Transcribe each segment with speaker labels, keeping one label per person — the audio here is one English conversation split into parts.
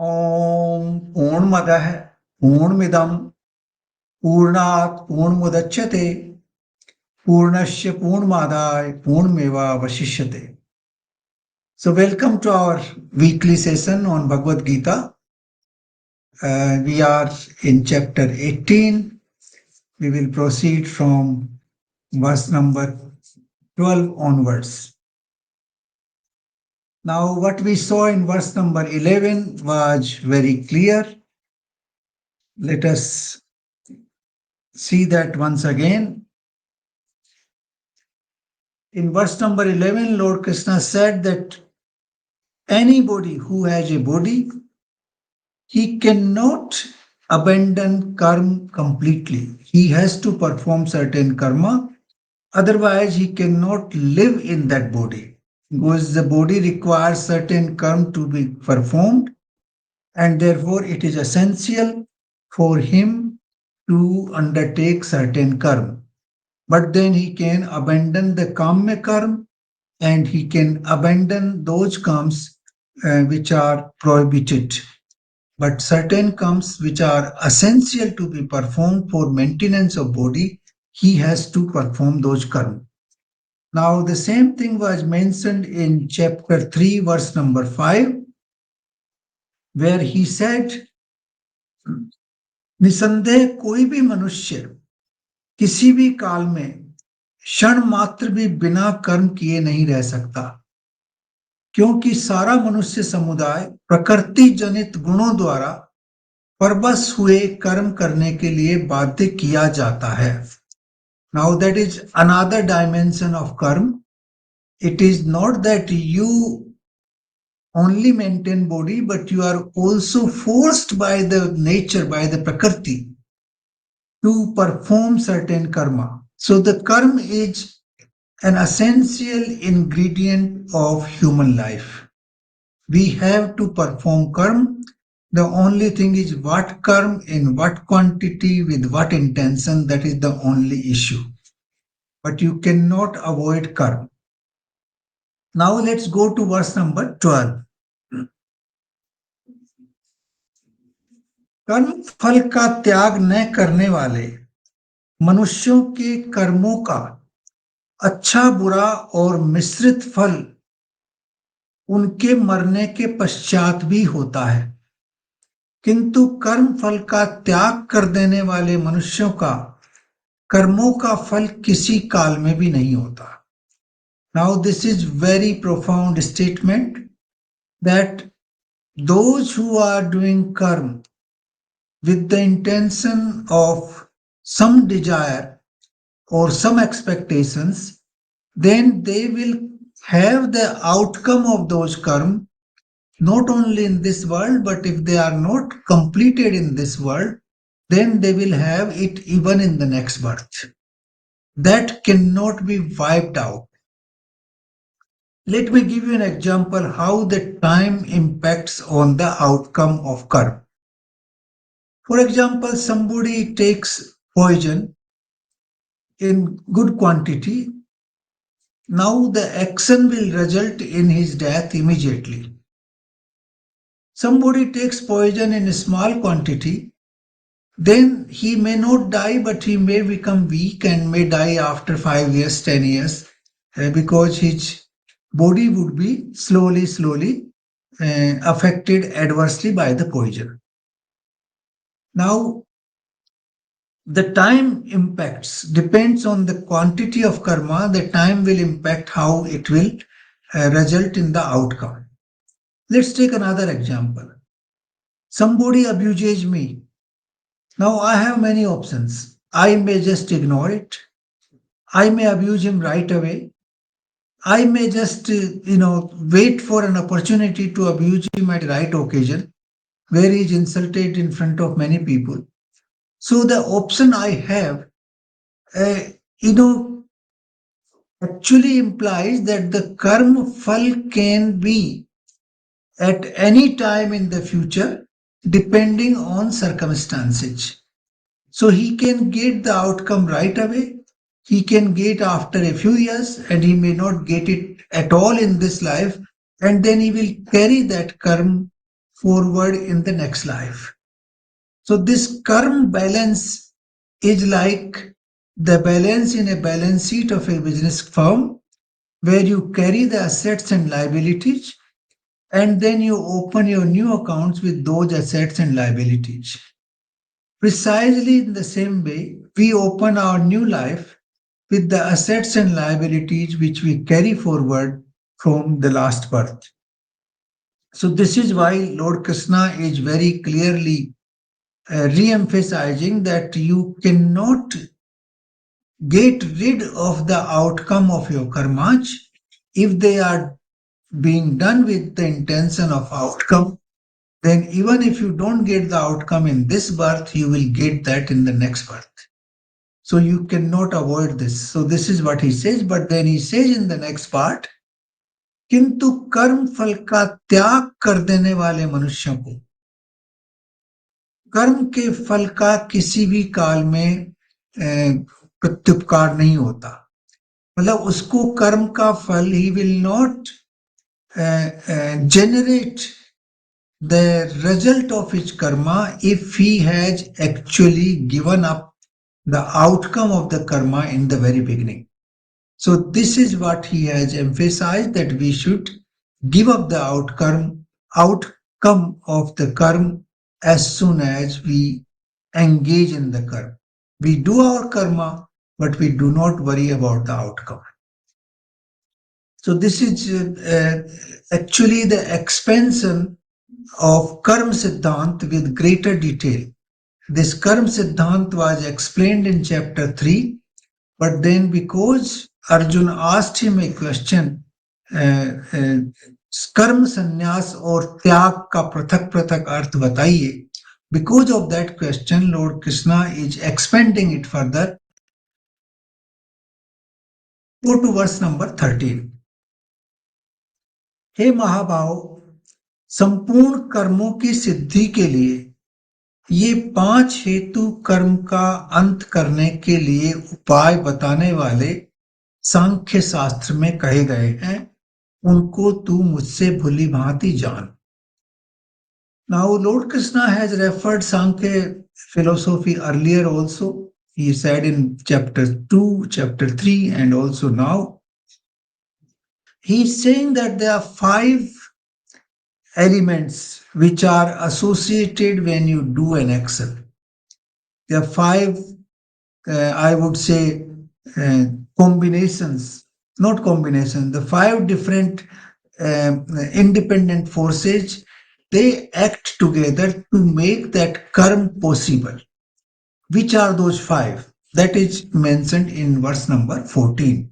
Speaker 1: ओम पूर्णमदः पूर्णमिदं पूर्णात् पूर्णमुदच्यते पूर्णस्य पूर्णमादाय पूर्णमेवावशिष्यते. So welcome to our weekly session on Bhagavad Gita. We are in chapter 18. We will proceed from verse number 12 onwards. Now what we saw in verse number 11 was very clear. Let us see that once again. In verse number 11, Lord Krishna said that anybody who has a body, he cannot abandon karma completely. He has to perform certain karma. Otherwise, he cannot live in that body because the body requires certain karma to be performed, and therefore it is essential for him to undertake certain karma. But then he can abandon the karma karma and he can abandon those karmas which are prohibited. But certain karmas which are essential to be performed for maintenance of body, he has to perform those karma. Now the same thing was mentioned in chapter 3 verse number 5, where he said, निसंदेह कोई भी मनुष्य किसी भी काल में क्षण मात्र भी बिना कर्म किए नहीं रह सकता, क्योंकि सारा मनुष्य समुदाय प्रकृति जनित गुणों द्वारा परवश हुए कर्म करने के लिए बाध्य किया जाता है. Now that is another dimension of karma. It is not that you only maintain body, but you are also forced by the nature, by the prakriti, to perform certain karma. So the karma is an essential ingredient of human life. We have to perform karma. The only thing is what karma, in what quantity, with what intention, that is the only issue. But you cannot avoid karma. Now let's go to verse number 12. कर्म फल का त्याग न करने वाले मनुष्यों के कर्मों का अच्छा बुरा और मिश्रित फल उनके मरने के पश्चात भी होता है, किंतु कर्म फल का त्याग कर देने वाले मनुष्यों का कर्मों का फल किसी काल में भी नहीं होता. Now this is very profound statement that those who are doing karma with the intention of some desire or some expectations, then they will have the outcome of those karma not only in this world, but if they are not completed in this world, then they will have it even in the next birth. That cannot be wiped out. Let me give you an example how the time impacts on the outcome of karma. For example, somebody takes poison in good quantity. Now the action will result in his death immediately. Somebody takes poison in a small quantity, then he may not die, but he may become weak and may die after 5 years, 10 years, because his body would be slowly affected adversely by the poison. Now, the time impacts depends on the quantity of karma. The time will impact how it will result in the outcome. Let's take another example. Somebody abuses me. Now I have many options. I may just ignore it. I may abuse him right away. I may just, wait for an opportunity to abuse him at the right occasion, where he is insulted in front of many people. So the option I have, uh, actually implies that the karma fal can be at any time in the future, depending on circumstances. So he can get the outcome right away. He can get after a few years, and he may not get it at all in this life. And then he will carry that karma forward in the next life. So this karma balance is like the balance in a balance sheet of a business firm where you carry the assets and liabilities and then you open your new accounts with those assets and liabilities. Precisely in the same way, we open our new life with the assets and liabilities which we carry forward from the last birth. So, this is why Lord Krishna is very clearly re emphasizing that you cannot get rid of the outcome of your karmas if they are being done with the intention of outcome. Then, even if you don't get the outcome in this birth, you will get that in the next birth. So you cannot avoid this. So this is what he says. But then he says in the next part, किंतु कर्म फल का त्याग कर देने वाले मनुष्यों को कर्म के फल का किसी भी काल में प्रत्युपकार नहीं होता. मतलब उसको कर्म का फल he will not generate the result of his karma if he has actually given up the outcome of the karma in the very beginning. So this is what he has emphasized, that we should give up the outcome of the karma as soon as we engage in the karma. We do our karma, but we do not worry about the outcome. So this is actually the expansion of Karma Siddhant with greater detail. This Karma Siddhant was explained in chapter 3, but then because Arjun asked him a question, कर्म संन्यास और त्याग का पृथक पृथक अर्थ बताइए. Because of that question, Lord Krishna is expanding it further. Go to verse number 13. हे महाभाव, संपूर्ण कर्मों की सिद्धि के लिए ये 5 हेतु कर्म का अंत करने के लिए उपाय बताने वाले सांख्य शास्त्र में कहे गए हैं, उनको तू मुझसे भली भांति जान. Now Lord Krishna has referred Sankhya philosophy earlier also. He said in chapter 2, chapter 3 and also now. He is saying that there are 5 elements which are associated when you do an action. There are 5, I would say, combinations, not combinations, the 5 different independent forces, they act together to make that karma possible. Which are those 5? That is mentioned in verse number 14.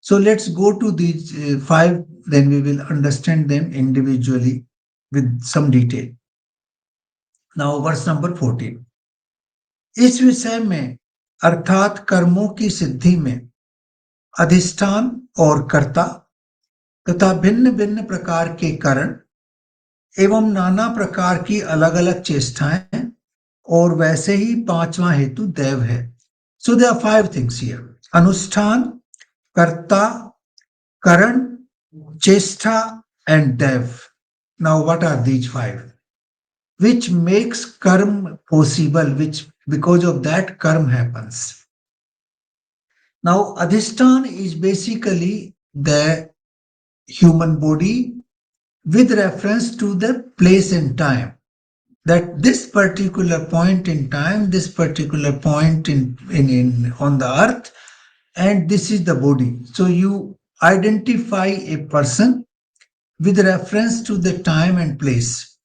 Speaker 1: So let's go to these 5, then we will understand them individually with some detail. Now verse number 14. इस विषय में अर्थात कर्मों की सिद्धि में अधिष्ठान और कर्ता तथा भिन्न भिन्न प्रकार के कारण एवं नाना प्रकार की अलग अलग चेष्टाएं और वैसे ही 5वां हेतु दैव है. So there are 5 things here. अनुष्ठान, कर्ता, करण, चेष्टा and dev. Now what are these 5? Which makes karma possible, which because of that karma happens. Now adhisthana is basically the human body with reference to the place and time. That this particular point in time, this particular point in on the earth, and this is the body. So you identify a person with reference to the time and place.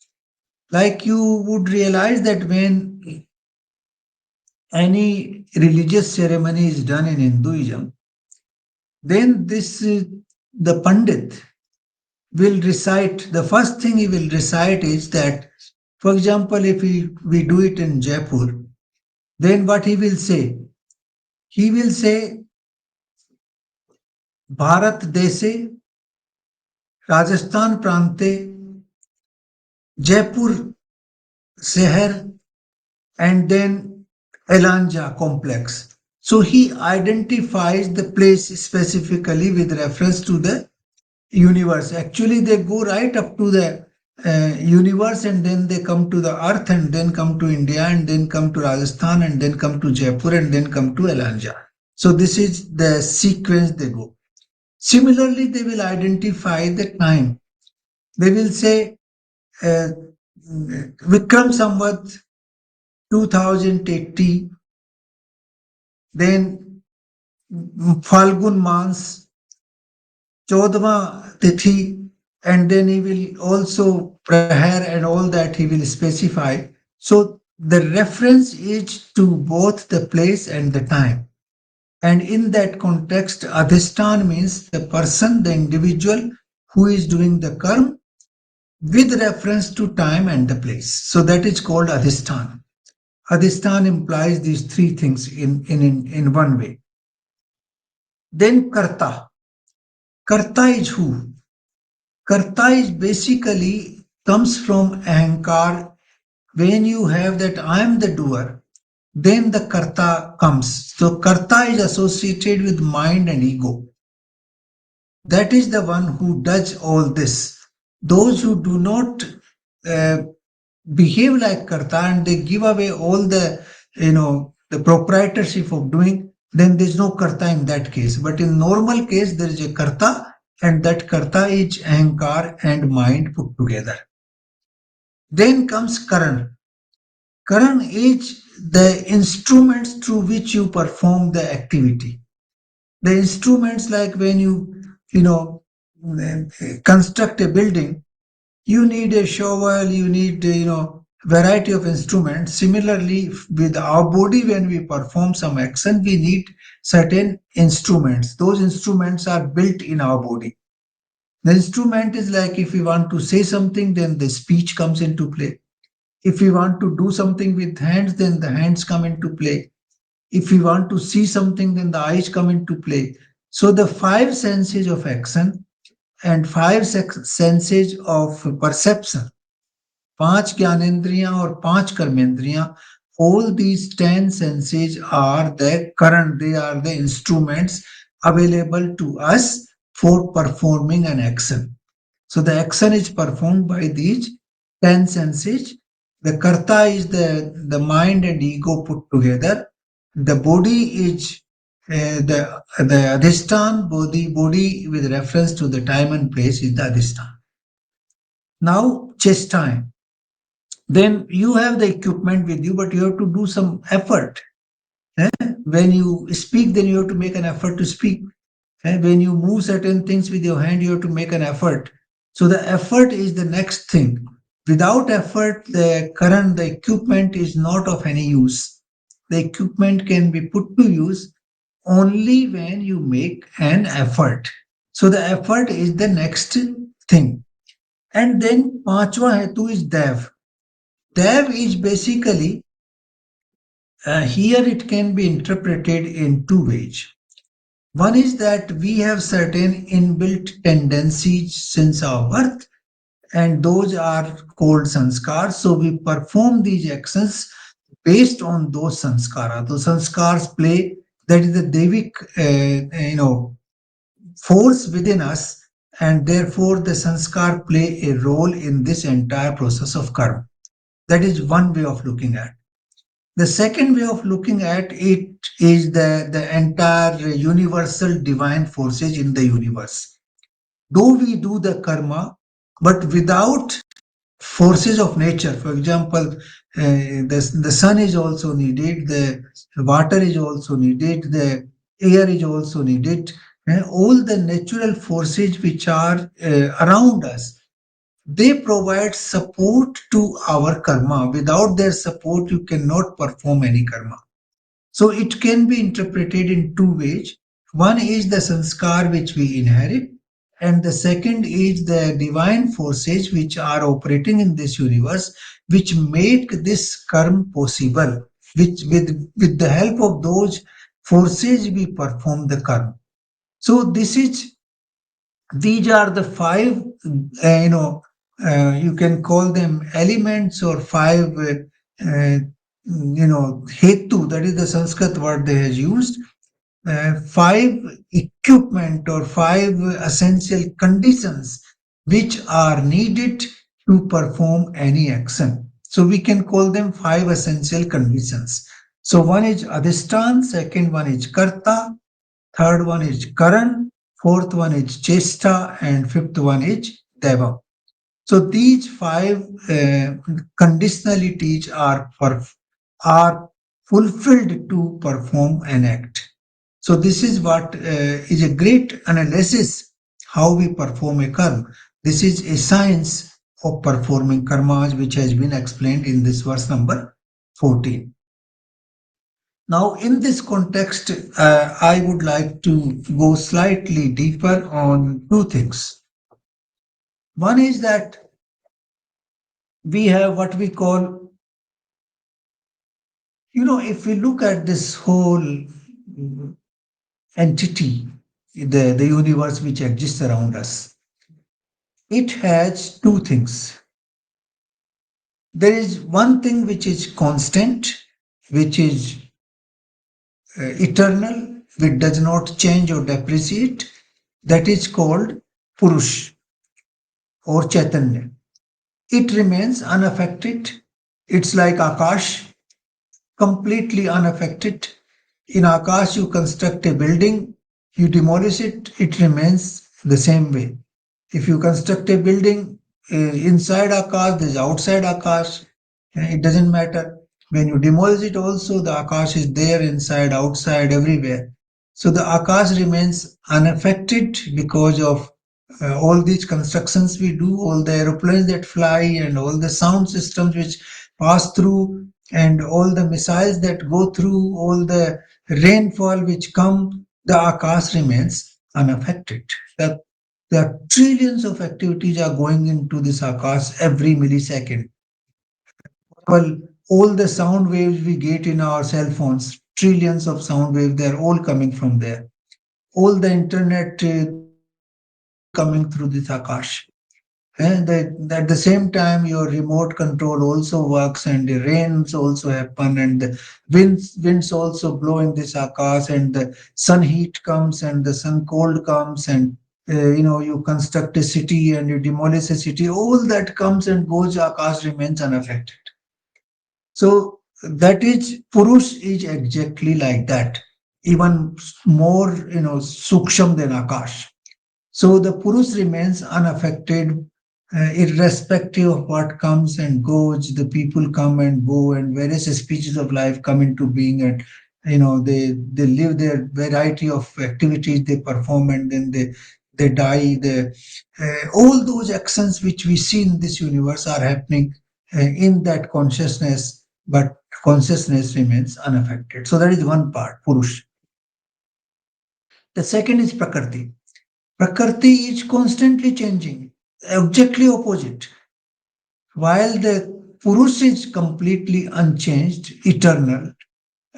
Speaker 1: Like you would realize that when any religious ceremony is done in Hinduism, then the Pandit will recite, the first thing he will recite is that, for example, if we do it in Jaipur, then what he will say? He will say, Bharat Dese, Rajasthan Prante, Jaipur Shehar, and then Elanja complex. So he identifies the place specifically with reference to the universe. Actually, they go right up to the universe, and then they come to the earth, and then come to India, and then come to Rajasthan, and then come to Jaipur, and then come to Alanja. So this is the sequence they go. Similarly, they will identify the time. They will say uh, Vikram Samvat 2080, then Falgun Mans, Chodhva Tithi, and then he will also Prahar and all that he will specify. So the reference is to both the place and the time. And in that context, Adhistan means the person, the individual who is doing the karma with reference to time and the place. So that is called Adhistan. Adhistan implies these three things in one way. Then Karta. Karta is who? Karta is basically comes from Ahankar. When you have that I am the doer, then the Karta comes. So Karta is associated with mind and ego. That is the one who does all this. Those who do not uh, behave like karta and they give away all the the proprietorship of doing, then there's no karta in that case. But in normal case, there is a karta, and that karta is ahankar and mind put together. Then comes karan. Karan is the instruments through which you perform the activity. The instruments, like when you know construct a building, you need a shovel, you need variety of instruments. Similarly, with our body, when we perform some action, we need certain instruments. Those instruments are built in our body. The instrument is like, if we want to say something, then the speech comes into play. If we want to do something with hands, then the hands come into play. If we want to see something, then the eyes come into play. So the five senses of action and five senses of perception, पांच ज्ञानेंद्रियां और पांच कर्मेंद्रियां, all these 10 senses are the current, they are the instruments available to us for performing an action. So the action is performed by these 10 senses. The karta is the mind and ego put together. The body is the adhistan. Body with reference to the time and place is the adhistan. Now chest time. Then you have the equipment with you, but you have to do some effort. Eh? When you speak, then you have to make an effort to speak. When you move certain things with your hand, you have to make an effort. So the effort is the next thing. Without effort, the equipment is not of any use. The equipment can be put to use only when you make an effort. So the effort is the next thing. And then Panchwa Hetu is Dev. Dev is basically, here it can be interpreted in two ways. One is that we have certain inbuilt tendencies since our birth, and those are called sanskars. So we perform these actions based on those sanskara. Those sanskars play, that is the Devic, force within us, and therefore the sanskar play a role in this entire process of karma. That is one way of looking at. The second way of looking at it is the entire universal divine forces in the universe. Though we do the karma, but without forces of nature, for example, the sun is also needed, the water is also needed, the air is also needed, all the natural forces which are around us, they provide support to our karma. Without their support, you cannot perform any karma. So it can be interpreted in two ways. One is the sanskar which we inherit, and the second is the divine forces which are operating in this universe, which make this karma possible. Which with the help of those forces we perform the karma. So these are the five, you can call them elements, or five, hetu, that is the Sanskrit word they has used, five equipment or five essential conditions which are needed to perform any action. So we can call them five essential conditions. So one is adhistan, second one is karta, third one is karan, fourth one is chesta, and fifth one is deva. So these five conditionalities are fulfilled to perform an act. So this is what is a great analysis how we perform a karma. This is a science of performing karmas which has been explained in this verse number 14. Now, in this context, I would like to go slightly deeper on two things. One is that we have what we call, if we look at this whole entity, the universe which exists around us, it has two things. There is one thing which is constant, which is eternal, which does not change or depreciate. That is called Purush or Chaitanya. It remains unaffected. It's like Akash, completely unaffected. In Akash, you construct a building, you demolish it, it remains the same way. If you construct a building inside Akash, there's outside Akash, it doesn't matter. When you demolish it, also the Akash is there, inside, outside, everywhere. So the Akash remains unaffected because of all these constructions we do, all the aeroplanes that fly, and all the sound systems which pass through, and all the missiles that go through, all the rainfall which come, the Akash remains unaffected. The trillions of activities are going into this Akash every millisecond. Well, all the sound waves we get in our cell phones, trillions of sound waves, they're all coming from there. All the internet, the signals are all coming through this Akash. And at the same time, your remote control also works, and the rains also happen, and the winds also blow in this Akash, and the sun heat comes, and the sun cold comes, and you construct a city and you demolish a city. All that comes and goes, Akash remains unaffected. So that is Purush is exactly like that, even more suksham than Akash. So the Purush remains unaffected, irrespective of what comes and goes. The people come and go, and various species of life come into being, and they live their variety of activities they perform, and then they die. All those actions which we see in this universe are happening in that consciousness, but consciousness remains unaffected. So that is one part, Purush. The second is Prakriti. Prakriti is constantly changing, exactly opposite. While the Purush is completely unchanged, eternal,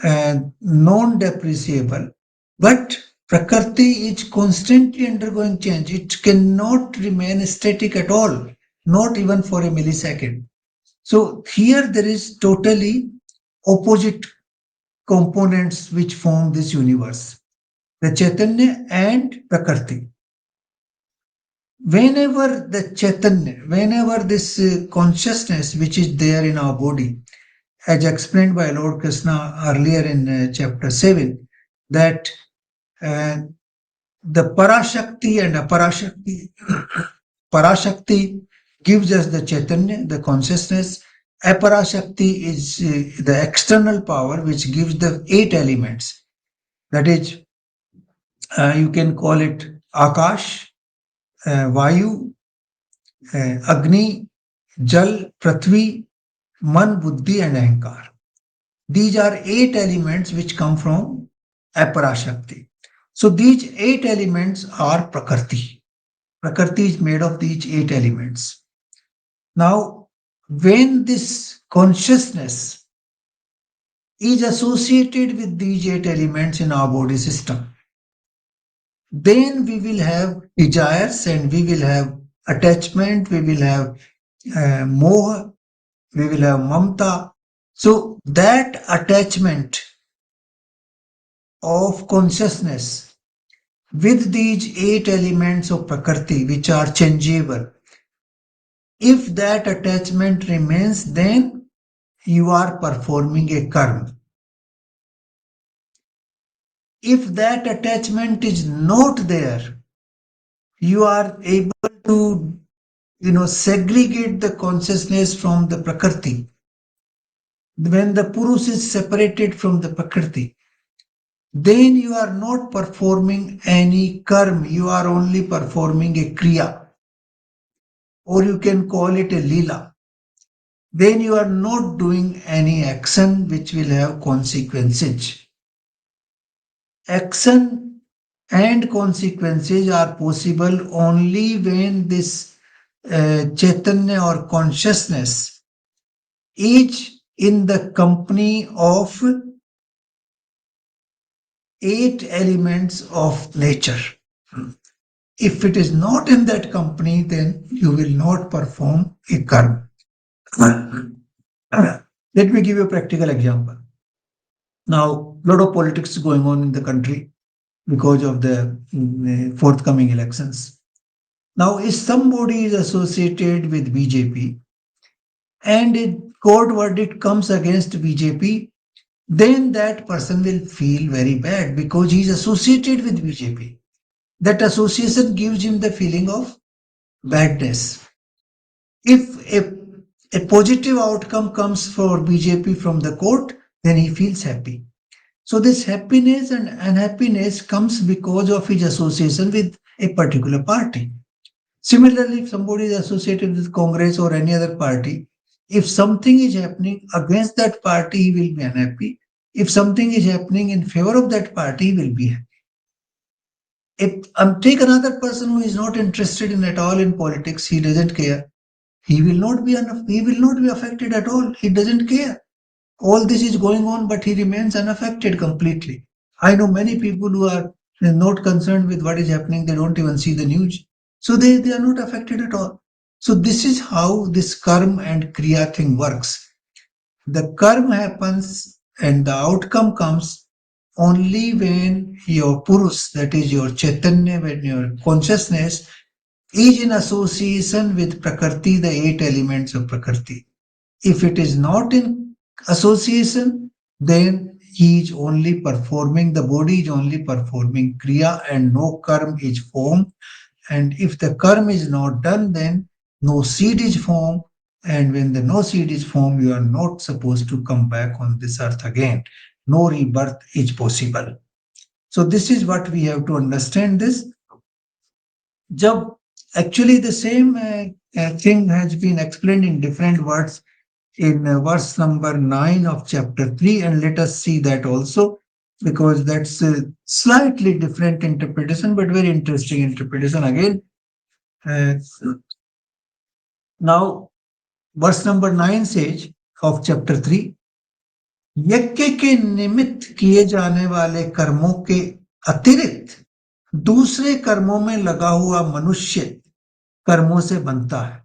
Speaker 1: and non-depreciable, but Prakriti is constantly undergoing change. It cannot remain static at all, not even for a millisecond. So here there is totally opposite components which form this universe, the Chaitanya and Prakriti. Whenever this consciousness which is there in our body, as explained by Lord Krishna earlier in chapter 7, that uh, the Parashakti and Aparashakti, Parashakti gives us the Chaitanya, the consciousness. Aparashakti is the external power which gives the eight elements. That is, you can call it Akash, Vayu, Agni, Jal, Prithvi, Man, Buddhi, and Ahankar. These are eight elements which come from Aparashakti. So these eight elements are Prakriti. Prakriti is made of these eight elements. Now, when this consciousness is associated with these eight elements in our body system, then we will have desires, and we will have attachment, we will have moha, we will have mamta. So that attachment of consciousness with these eight elements of Prakriti, which are changeable, If that attachment remains, then you are performing a karma. If that attachment is not there, you are able to segregate the consciousness from the prakriti. When the purus is separated from the prakriti, then you are not performing any karma, you are only performing a kriya, or you can call it a lila. Then you are not doing any action which will have consequences. Action and consequences are possible only when this chaitanya or consciousness is in the company of 8 elements of nature. If it is not in that company, then you will not perform a karma. Let me give you a practical example. Now, a lot of politics is going on in the country because of the forthcoming elections. Now, if somebody is associated with BJP and a court verdict comes against BJP, then that person will feel very bad because he is associated with BJP. That association gives him the feeling of badness. If a positive outcome comes for BJP from the court, then he feels happy. So this happiness and unhappiness comes because of his association with a particular party. Similarly, if somebody is associated with Congress or any other party, if something is happening against that party, he will be unhappy. If something is happening in favor of that party, he will be happy. If take another person who is not interested in at all in politics, he doesn't care. He will not be affected at all. He doesn't care. All this is going on, but he remains unaffected completely. I know many people who are not concerned with what is happening. They don't even see the news. So they are not affected at all. So this is how this karma and kriya thing works. The karma happens and the outcome comes only when your purus, that is your chaitanya, when your consciousness is in association with prakriti, the 8 elements of prakriti. If it is not in association, then he is only performing, the body is only performing kriya and no karma is formed. And if the karma is not done, then no seed is formed. And when the no seed is formed, you are not supposed to come back on this earth again. No rebirth is possible. So this is what we have to understand this. Jab actually the same thing has been explained in different words in verse number 9 of chapter 3, and let us see that also, because that's a slightly different interpretation but very interesting interpretation again. uh, Now verse number 9 says of chapter 3, यज्ञ के निमित्त किए जाने वाले कर्मों के अतिरिक्त दूसरे कर्मों में लगा हुआ मनुष्य कर्मों से बनता है.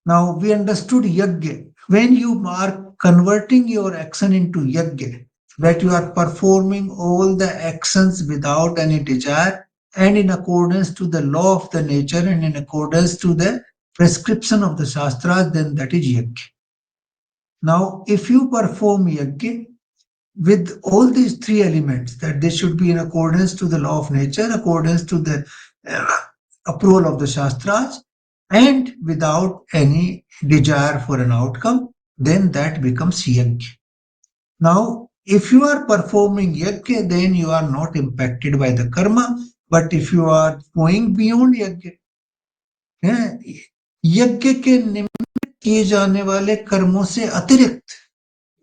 Speaker 1: Now we understood yajna. When you are converting your action into yajna, that you are performing all the actions without any desire and in accordance to the law of the nature and in accordance to the prescription of the shastras, then that is yajna. Now, if you perform yajna with all these 3 elements, that they should be in accordance to the law of nature, accordance to the approval of the shastras, and without any desire for an outcome, then that becomes yajna. Now, if you are performing yajna, then you are not impacted by the karma. But if you are going beyond yajna, यज्ञ के निमित्त किए जाने वाले कर्मों से अतिरिक्त,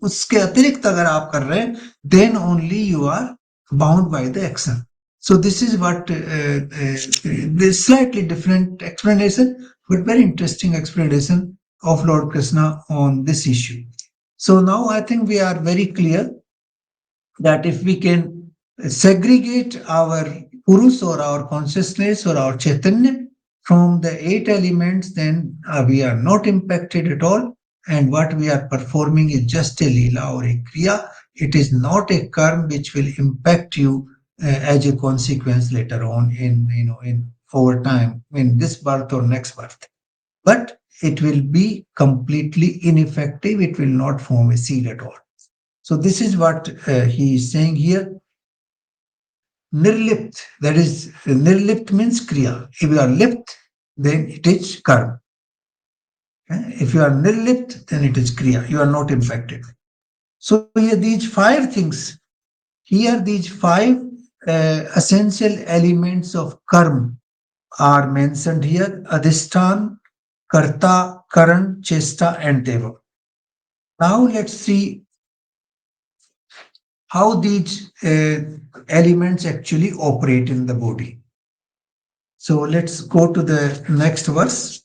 Speaker 1: उसके अतिरिक्त अगर आप कर रहे हैं, then only you are bound by the action. So this is what this slightly different explanation, but very interesting explanation of Lord Krishna on this issue. So now I think we are very clear that if we can segregate our purus or our consciousness or our chaitanya from the 8 elements, then we are not impacted at all. And what we are performing is just a lila or a kriya. It is not a karma which will impact you as a consequence later on in over time, in this birth or next birth. but it will be completely ineffective. It will not form a seed at all. So this is what he is saying here. Nirlipt, that is, nirlipt means kriya. If you are lipt, then it is karma. If you are nirlipt, then it is kriya. You are not infected. So here these five things, here these five essential elements of karma are mentioned here: adhisthan, karta, karan, chesta, and deva. Now let's see how these elements actually operate in the body. So let's go to the next verse.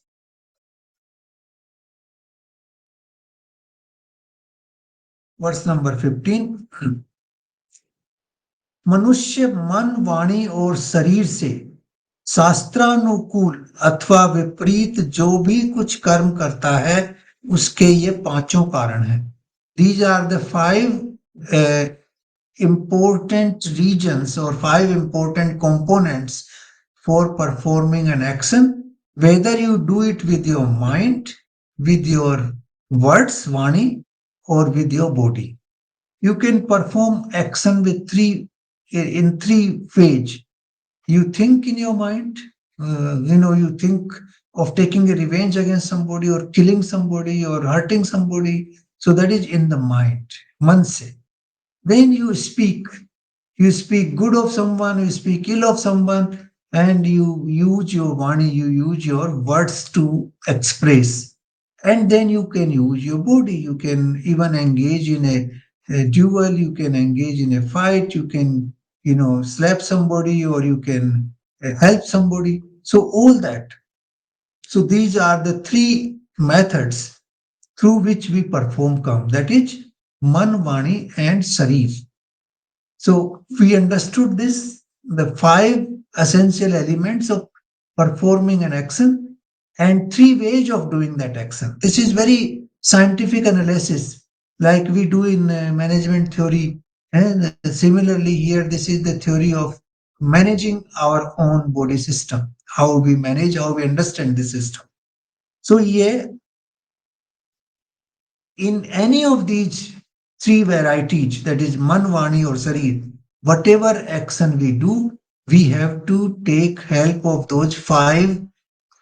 Speaker 1: Verse number 15. मनुष्य मन, वाणी और शरीर से शास्त्रानुकूल अथवा विपरीत जो भी कुछ कर्म करता है, उसके ये पांचों कारण हैं. These are the five important regions or five important components for performing an action, whether you do it with your mind, with your words, vani, or with your body. You can perform action with in three phase. You think in your mind, you think of taking a revenge against somebody or killing somebody or hurting somebody. So that is in the mind, man se. Then you speak good of someone, you speak ill of someone, and you use your vani, you use your words to express. And then you can use your body. You can even engage in a duel, you can engage in a fight, you can, slap somebody, or you can help somebody. So all that. So these are the three methods through which we perform karma. That is man, vani, and sharir. So we understood this, the five essential elements of performing an action and three ways of doing that action. This is very scientific analysis, like we do in management theory. And similarly, here, this is the theory of managing our own body system, how we manage, how we understand the system. So, yeah, in any of these three varieties, that is man, vani, or sharir, whatever action we do, we have to take help of those five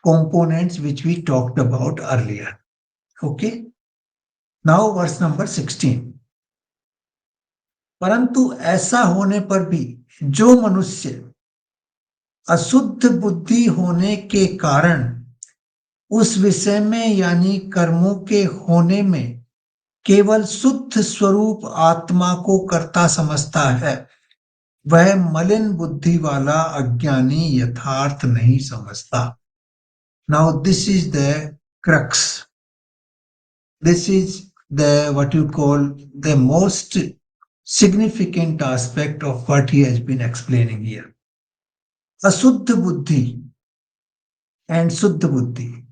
Speaker 1: components which we talked about earlier. Okay. Now verse number 16. परंतु ऐसा होने पर भी जो मनुष्य अशुद्ध बुद्धि होने के कारण उस विषय में यानी कर्मों के होने में केवल शुद्ध स्वरूप आत्मा को कर्ता समझता है, वह मलिन बुद्धि वाला अज्ञानी यथार्थ नहीं समझता. Now this is the crux. This is the what you call the most significant aspect of what he has been explaining here. Asuddha buddhi and Suddha buddhi.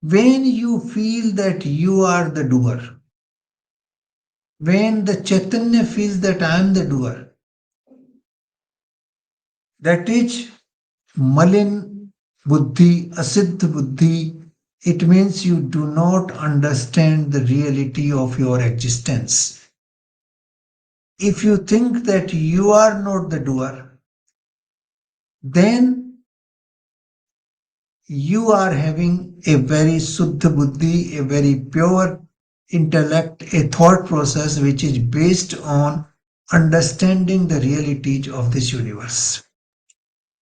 Speaker 1: When you feel that you are the doer, when the Chaitanya feels that I am the doer, that is Malin buddhi, Asiddha buddhi. It means you do not understand the reality of your existence. If you think that you are not the doer, then you are having a very Suddha buddhi, a very pure intellect, a thought process which is based on understanding the realities of this universe.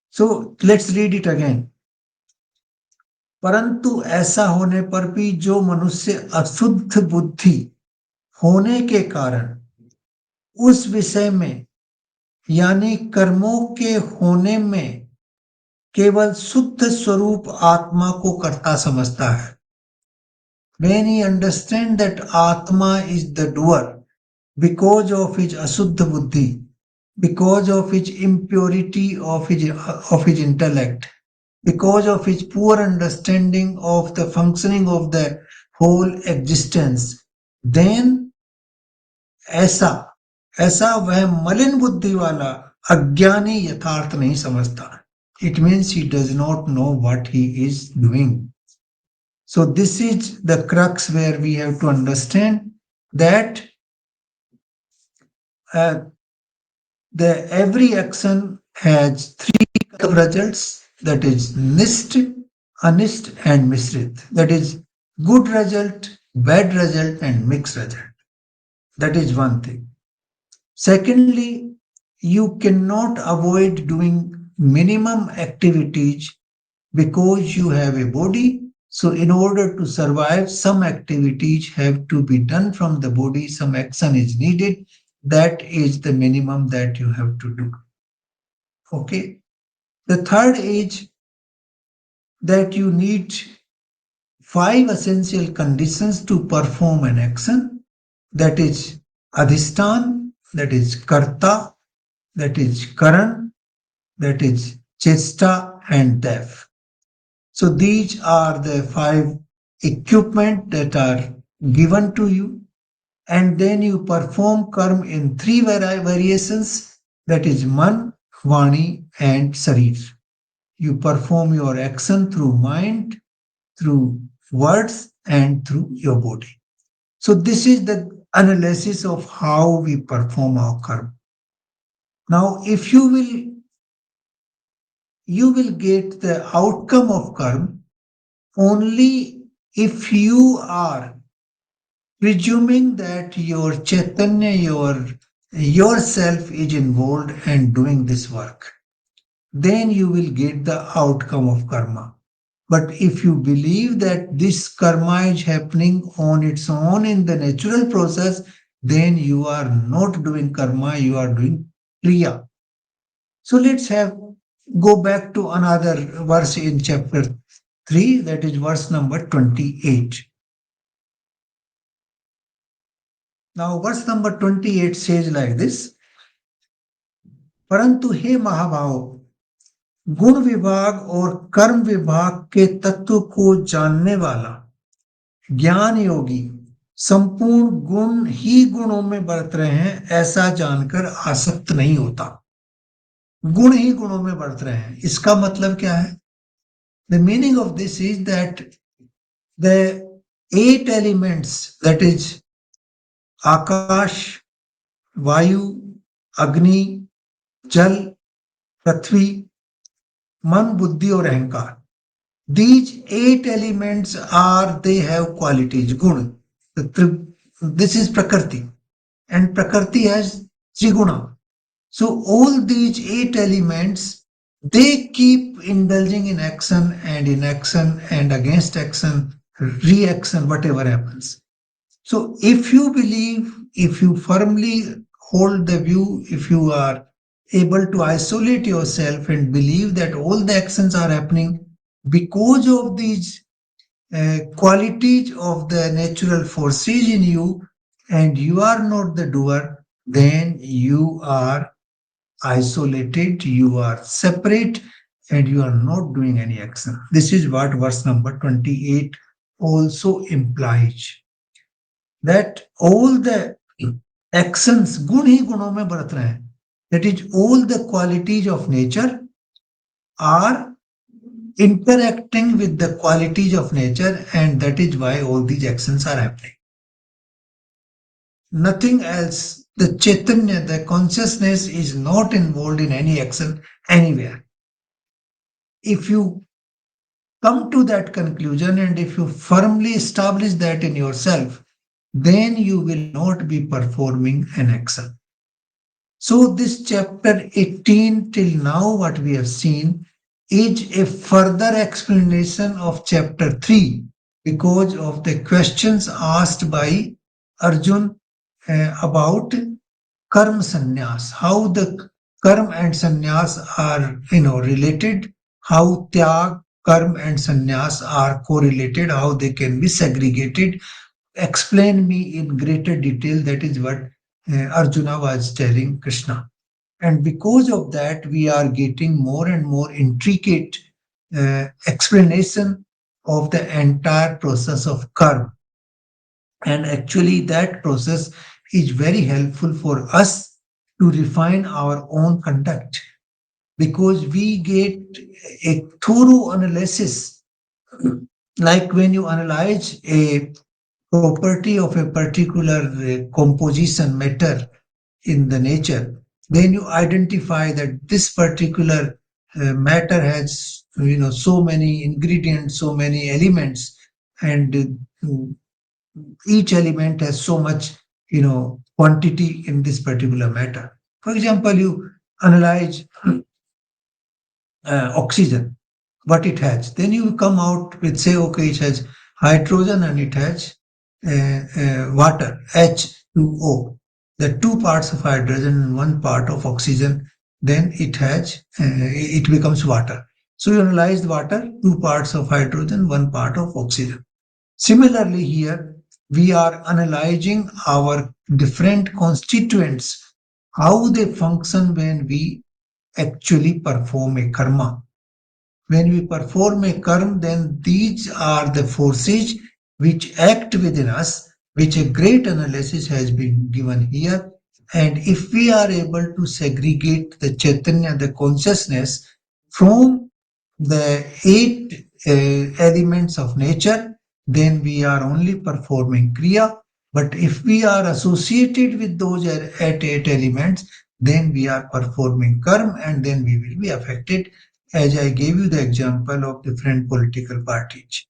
Speaker 1: So let's read it again. परंतु ऐसा होने पर भी जो मनुष्य अशुद्ध बुद्धि होने के कारण उस विषय में यानी कर्मों के होने में केवल शुद्ध स्वरूप आत्मा को कर्ता समझता है. When he understands that Atma is the doer because of his Asuddha buddhi, because of his impurity of his intellect, because of his poor understanding of the functioning of the whole existence, then ऐसा वह मलिन बुद्धि वाला अज्ञानी यथार्थ नहीं समझता. It means he does not know what he is doing. So this is the crux where we have to understand that uh, the every action has three results, that is nist, anist, and misrit. That is good result, bad result, and mixed result. That is one thing. Secondly, you cannot avoid doing minimum activities because you have a body. So, in order to survive, some activities have to be done from the body, some action is needed. That is the minimum that you have to do. Okay. The third is that you need five essential conditions to perform an action, that is adhistan, that is karta, that is karan, that is chesta and dev. So these are the five equipment that are given to you, and then you perform karma in three variations, that is man, vani and sarir. You perform your action through mind, through words and through your body. So this is the analysis of how we perform our karma. Now, if you will get the outcome of karma only if you are presuming that your chaitanya, yourself is involved and doing this work. Then you will get the outcome of karma. But if you believe that this karma is happening on its own in the natural process, then you are not doing karma, you are doing kriya. So let's have go back to another verse in chapter 3, that is verse number 28. Now, verse number 28 says like this: परंतु हे महाभाव, गुण विभाग और कर्म विभाग के तत्व को जानने वाला ज्ञान योगी संपूर्ण गुण ही गुणों में बरत रहे हैं ऐसा जानकर आसक्त नहीं होता। गुण ही गुणों में बरत रहे हैं, इसका मतलब क्या है? The meaning of this is that the 8 elements, that is आकाश, वायु, अग्नि, जल, पृथ्वी, मन, बुद्धि और अहंकार, these 8 elements are, they have qualities, gun. This is prakriti, and prakriti has triguna. So all these 8 elements, they keep indulging in action and inaction and against action, reaction, whatever happens. So if you believe, if you firmly hold the view, if you are able to isolate yourself and believe that all the actions are happening because of these qualities of the natural forces in you, and you are not the doer, then you are isolated, you are separate, and you are not doing any action. This is what verse number 28 also implies, that all the actions गुण ही गुणों में बरत रहे हैं, that is all the qualities of nature are interacting with the qualities of nature, and that is why all these actions are happening. Nothing else. The Chaitanya, the consciousness is not involved in any action anywhere. If you come to that conclusion and if you firmly establish that in yourself, then you will not be performing an action. So, this chapter 18 till now, what we have seen, is a further explanation of chapter 3 because of the questions asked by Arjun about karma sannyas, how the karma and sannyas are related, how tyag, karma and sannyas are correlated, how they can be segregated. Explain me in greater detail. That is what Arjuna was telling Krishna. And because of that, we are getting more and more intricate explanation of the entire process of karma. And actually, that process is very helpful for us to refine our own conduct because we get a thorough analysis Like when you analyze a property of a particular composition matter in the nature, then you identify that this particular matter has so many ingredients, so many elements, and each element has so much quantity in this particular matter. For example, you analyze oxygen, what it has. Then you come out with, say, okay, it has hydrogen and it has water, H2O. The two parts of hydrogen and one part of oxygen, then it becomes water. So you analyze water, two parts of hydrogen, one part of oxygen. Similarly, here we are analyzing our different constituents, how they function when we actually perform a karma. When we perform a karma, then these are the forces which act within us, which a great analysis has been given here. And if we are able to segregate the Chaitanya, the consciousness, from the eight elements of nature, then we are only performing Kriya. But if we are associated with those eight elements, then we are performing karma and then we will be affected, as I gave you the example of different political parties.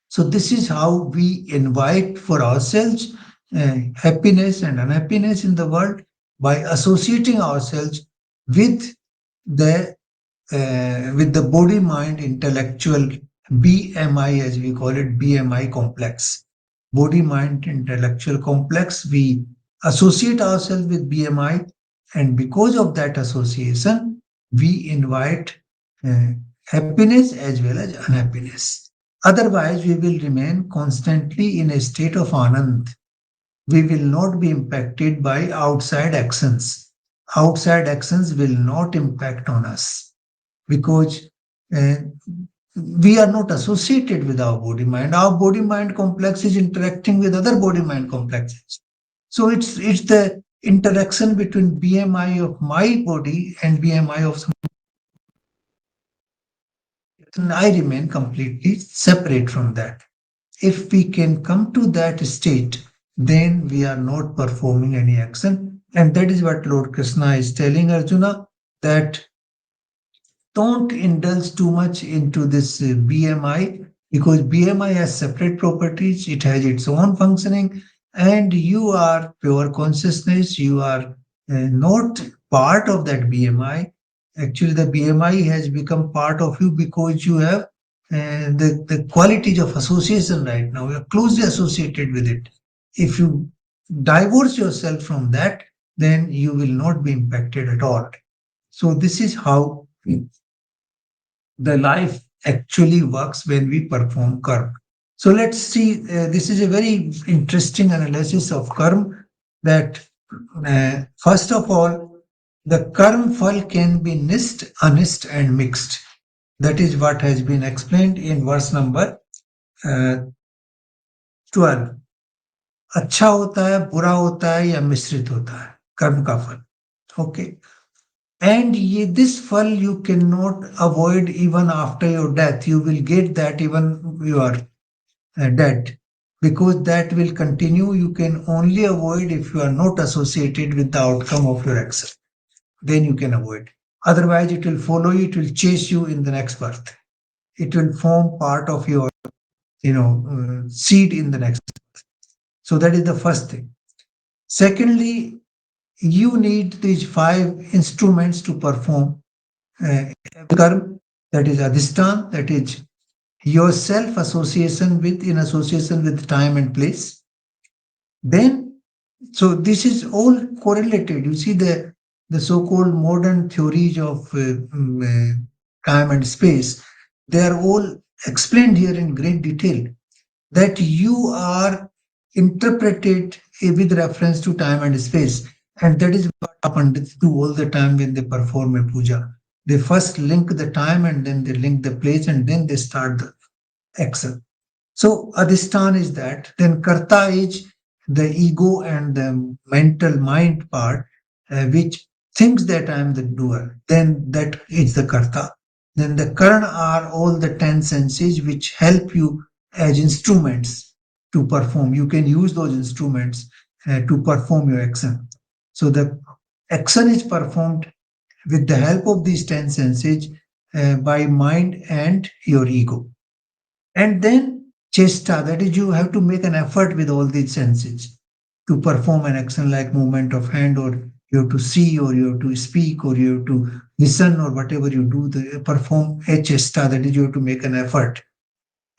Speaker 1: So this is how we invite for ourselves happiness and unhappiness in the world by associating ourselves with the body mind intellectual BMI, as we call it, BMI complex. Body mind intellectual complex. We associate ourselves with BMI, and because of that association, we invite uh, happiness as well as unhappiness. Otherwise, we will remain constantly in a state of anand. We will not be impacted by outside actions. Outside actions will not impact on us because uh, we are not associated with our body mind. Our body mind complex is interacting with other body mind complexes. So it's the interaction between BMI of my body and BMI of some. And I remain completely separate from that. If we can come to that state, then we are not performing any action. And that is what Lord Krishna is telling Arjuna, that don't indulge too much into this BMI, because BMI has separate properties, it has its own functioning, and you are pure consciousness, you are not part of that BMI. Actually, the BMI has become part of you because you have the qualities of association right now. You are closely associated with it. If you divorce yourself from that, then you will not be impacted at all. So, this is how the life actually works when we perform karma. So let's see, this is a very interesting analysis of karma, that first of all, the karma fal can be nist, anist and mixed. That is what has been explained in verse number 12. अच्छा होता है, बुरा होता है या मिश्रित होता है कर्म का फल. Okay. And this fall you cannot avoid even after your death. You will get that even you are dead, because that will continue. You can only avoid if you are not associated with the outcome of your action. Then you can avoid. Otherwise, it will follow you. It will chase you in the next birth. It will form part of your, seed in the next. So that is the first thing. Secondly, you need these five instruments to perform karma, that is adhistan, that is your self association with, in association with time and place. Then, so this is all correlated. You see the so-called modern theories of time and space, they are all explained here in great detail, that you are interpreted with reference to time and space. And that is what Pandits do all the time when they perform a puja. They first link the time and then they link the place and then they start the action. So Adhistan is that. Then Karta is the ego and the mental mind part, which thinks that I am the doer. Then that is the Karta. Then the karna are all the 10 senses which help you as instruments to perform. You can use those instruments to perform your action. So the action is performed with the help of these 10 senses by mind and your ego. And then chesta, that is, you have to make an effort with all these senses to perform an action like movement of hand, or you have to see, or you have to speak, or you have to listen, or whatever you do, perform a chesta, that is, you have to make an effort.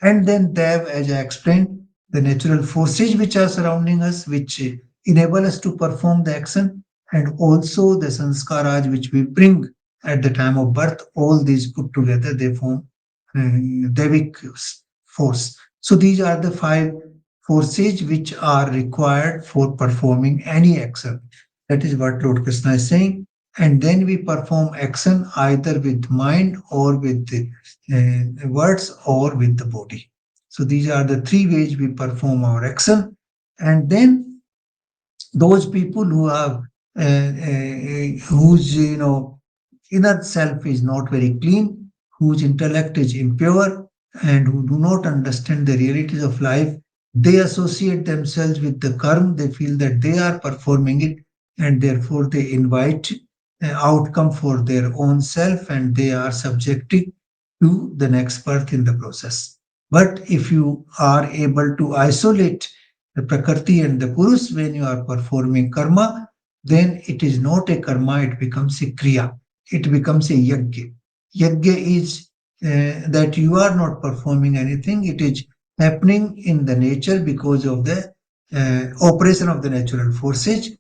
Speaker 1: And then Dev, as I explained, the natural forces which are surrounding us, which enable us to perform the action, and also the sanskaras which we bring at the time of birth, all these put together, they form Devic force. So these are the five forces which are required for performing any action. That is what Lord Krishna is saying. And then we perform action either with mind or with the words or with the body. So these are the three ways we perform our action. And then those people who have whose inner self is not very clean, whose intellect is impure, and who do not understand the realities of life, they associate themselves with the karma. They feel that they are performing it, and therefore they invite outcome for their own self, and they are subjected to the next birth in the process. But if you are able to isolate the Prakriti and the Purus when you are performing karma, then it is not a karma, it becomes a kriya, it becomes a yajna. Yajna is that you are not performing anything, it is happening in the nature because of the operation of the natural forces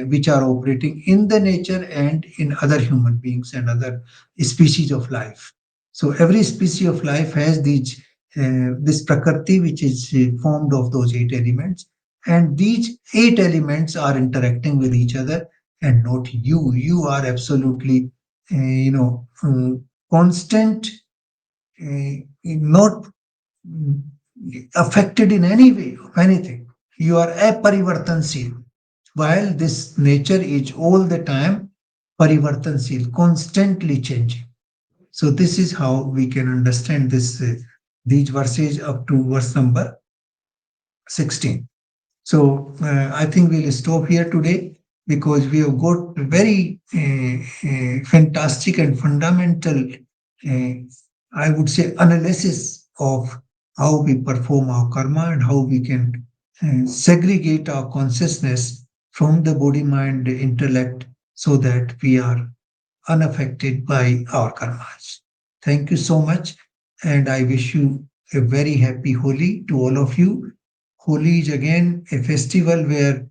Speaker 1: which are operating in the nature and in other human beings and other species of life. So every species of life has this prakriti which is formed of those eight elements, and these eight elements are interacting with each other, and not you. You are absolutely constant, not affected in any way of anything. You are aparivartanshil, while this nature is all the time parivartanshil, constantly changing. So this is how we can understand these verses up to verse number 16. So I think we'll stop here today because we have got very fantastic and fundamental, uh, I would say, analysis of how we perform our karma and how we can segregate our consciousness from the body, mind, intellect, so that we are unaffected by our karmas. Thank you so much, and I wish you a very happy Holi to all of you. Holi is again a festival where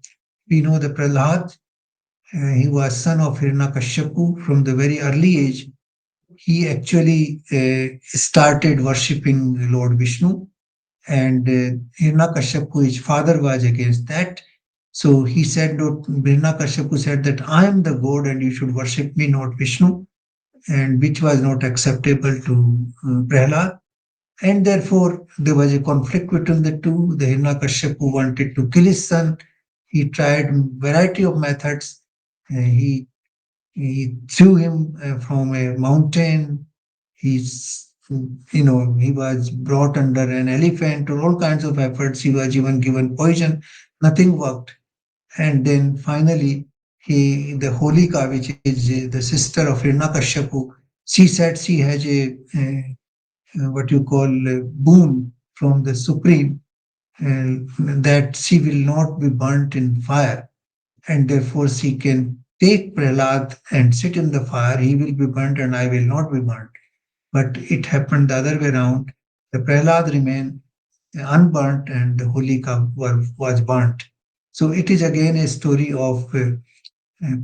Speaker 1: we know the Prahlad, he was son of Hiranyakashipu from the very early age. He actually started worshipping Lord Vishnu, and Hiranyakashipu, his father, was against that. So he said, Hiranyakashipu said that I am the god and you should worship me, not Vishnu, and which was not acceptable to Prahlad. And therefore, there was a conflict between the two. The Hiranyakashipu wanted to kill his son. He tried variety of methods. He threw him from a mountain. He was brought under an elephant, or all kinds of efforts. He was even given poison. Nothing worked. And then finally, the Holika, which is the sister of Hiranyakashipu, she said she has what you call a boon from the Supreme, that she will not be burnt in fire, and therefore she can take Prahlad and sit in the fire. He will be burnt and I will not be burnt. But it happened the other way around. The Prahlad remained unburnt and the Holika was burnt. So it is again a story of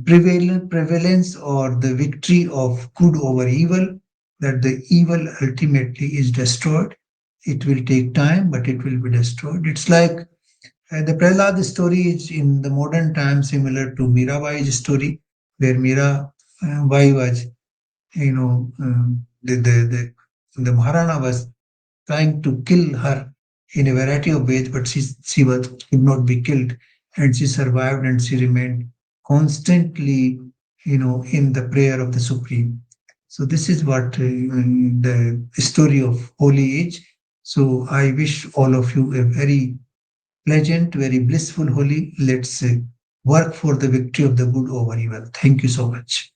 Speaker 1: prevalence or the victory of good over evil, that the evil ultimately is destroyed. It will take time, but it will be destroyed. It's like the Prahlad story is in the modern time similar to Mirabai's story, where Mirabai was, the Maharana was trying to kill her in a variety of ways, but she could not be killed, and she survived and she remained constantly, in the prayer of the Supreme. So this is what the story of Holy Age. So I wish all of you a very pleasant, very blissful Holi. Let's work for the victory of the good over evil. Thank you so much.